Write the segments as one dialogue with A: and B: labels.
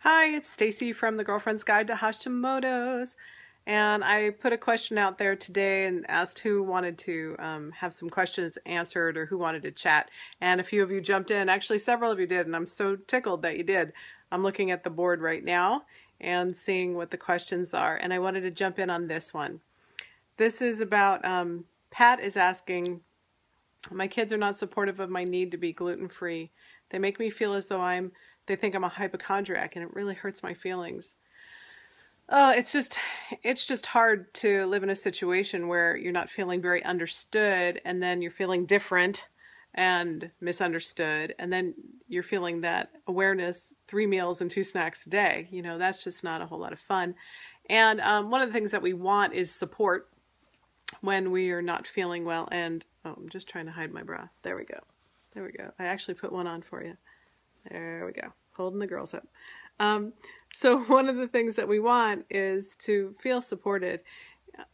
A: Hi, it's Stacey from The Girlfriend's Guide to Hashimoto's, and I put a question out there today and asked who wanted to have some questions answered or who wanted to chat, and a few of you jumped in. Actually, several of you did, and I'm so tickled that you did. I'm looking at the board right now and seeing what the questions are, and I wanted to jump in on this one. This is about, Pat is asking, my kids are not supportive of my need to be gluten-free. They make me feel as though they think I'm a hypochondriac, and it really hurts my feelings. Oh, it's just hard to live in a situation where you're not feeling very understood, and then you're feeling different and misunderstood, and then you're feeling that awareness 3 meals and 2 snacks a day. You know, that's just not a whole lot of fun. And one of the things that we want is support when we are not feeling well. And oh, I'm just trying to hide my bra. There we go. There we go. I actually put one on for you. There we go. Holding the girls up. So one of the things that we want is to feel supported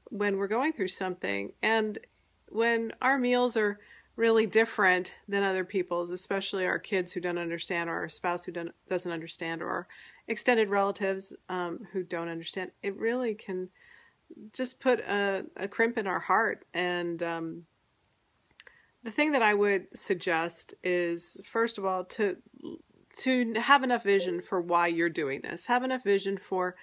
A: when we're going through something. And when our meals are really different than other people's, especially our kids who don't understand, or our spouse who doesn't understand, or our extended relatives who don't understand, it really can just put a crimp in our heart. And the thing that I would suggest is, first of all, to have enough vision for why you're doing this. Have enough vision for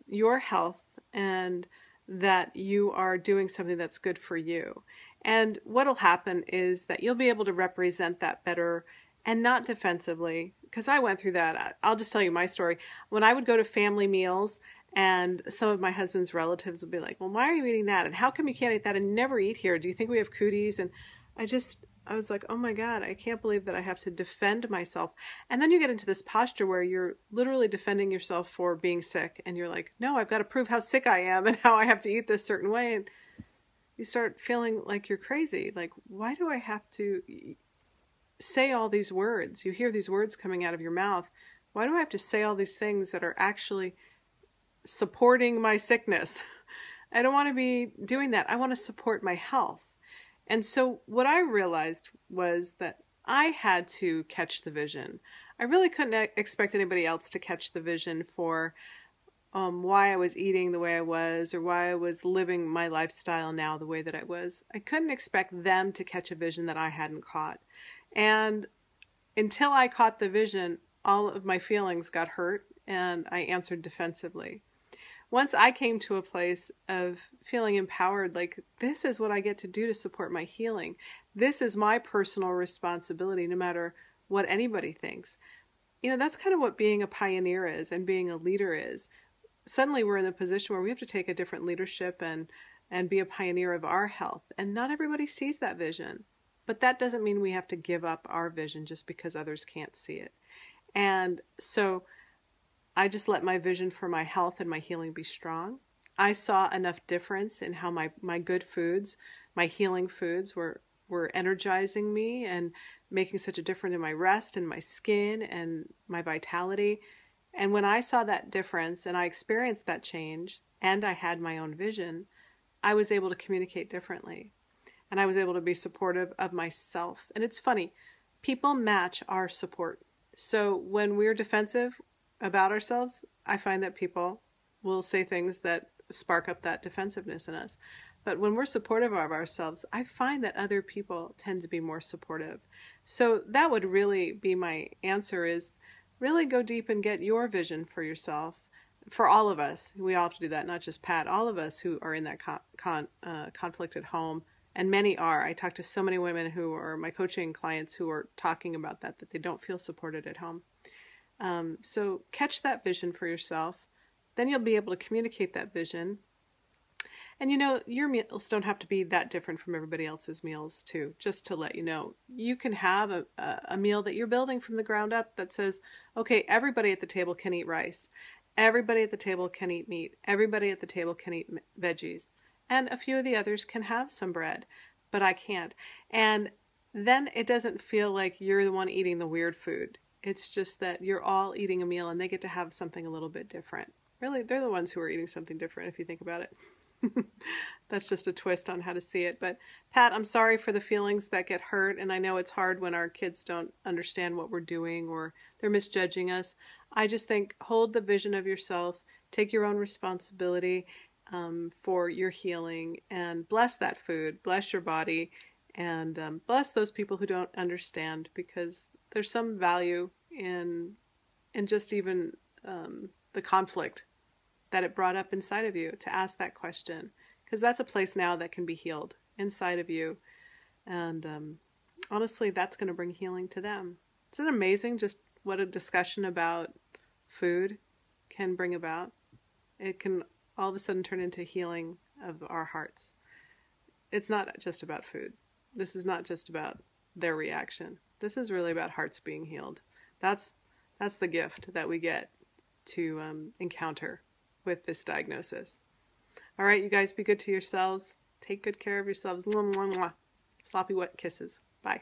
A: your health and that you are doing something that's good for you. And what'll happen is that you'll be able to represent that better and not defensively, because I went through that. I'll just tell you my story. When I would go to family meals, and some of my husband's relatives would be like, well, why are you eating that? And how come you can't eat that and never eat here? Do you think we have cooties? And I was like, oh my God, I can't believe that I have to defend myself. And then you get into this posture where you're literally defending yourself for being sick. And you're like, no, I've got to prove how sick I am and how I have to eat this certain way. And you start feeling like you're crazy. Like, why do I have to say all these words? You hear these words coming out of your mouth. Why do I have to say all these things that are actually supporting my sickness? I don't want to be doing that. I want to support my health. And so what I realized was that I had to catch the vision. I really couldn't expect anybody else to catch the vision for why I was eating the way I was, or why I was living my lifestyle now the way that I was. I couldn't expect them to catch a vision that I hadn't caught. And until I caught the vision, all of my feelings got hurt and I answered defensively. Once I came to a place of feeling empowered, like, this is what I get to do to support my healing. This is my personal responsibility, no matter what anybody thinks. You know, that's kind of what being a pioneer is and being a leader is. Suddenly we're in a position where we have to take a different leadership and be a pioneer of our health. And not everybody sees that vision. But that doesn't mean we have to give up our vision just because others can't see it. And so I just let my vision for my health and my healing be strong. I saw enough difference in how my good foods, my healing foods were energizing me and making such a difference in my rest and my skin and my vitality. And when I saw that difference and I experienced that change and I had my own vision, I was able to communicate differently. And I was able to be supportive of myself. And it's funny, people match our support. So when we're defensive about ourselves, I find that people will say things that spark up that defensiveness in us. But when we're supportive of ourselves, I find that other people tend to be more supportive. So that would really be my answer, is really go deep and get your vision for yourself. For all of us, we all have to do that, not just Pat, all of us who are in that conflict at home, and many are. I talk to so many women who are my coaching clients who are talking about that they don't feel supported at home. So catch that vision for yourself. Then you'll be able to communicate that vision. And you know, your meals don't have to be that different from everybody else's meals too. Just to let you know, you can have a meal that you're building from the ground up that says, okay, everybody at the table can eat rice. Everybody at the table can eat meat. Everybody at the table can eat veggies. And a few of the others can have some bread, but I can't. And then it doesn't feel like you're the one eating the weird food. It's just that you're all eating a meal and they get to have something a little bit different. Really, they're the ones who are eating something different if you think about it. That's just a twist on how to see it. But Pat, I'm sorry for the feelings that get hurt, and I know it's hard when our kids don't understand what we're doing or they're misjudging us. I just think hold the vision of yourself, take your own responsibility for your healing, and bless that food, bless your body, and bless those people who don't understand, because there's some value in just even the conflict that it brought up inside of you to ask that question, because that's a place now that can be healed inside of you. And honestly, that's going to bring healing to them. Isn't it amazing just what a discussion about food can bring about? It can all of a sudden turn into healing of our hearts. It's not just about food. This is not just about their reaction. This is really about hearts being healed. That's the gift that we get to encounter with this diagnosis. All right, you guys, be good to yourselves. Take good care of yourselves. Mwah, mwah, mwah. Sloppy wet kisses. Bye.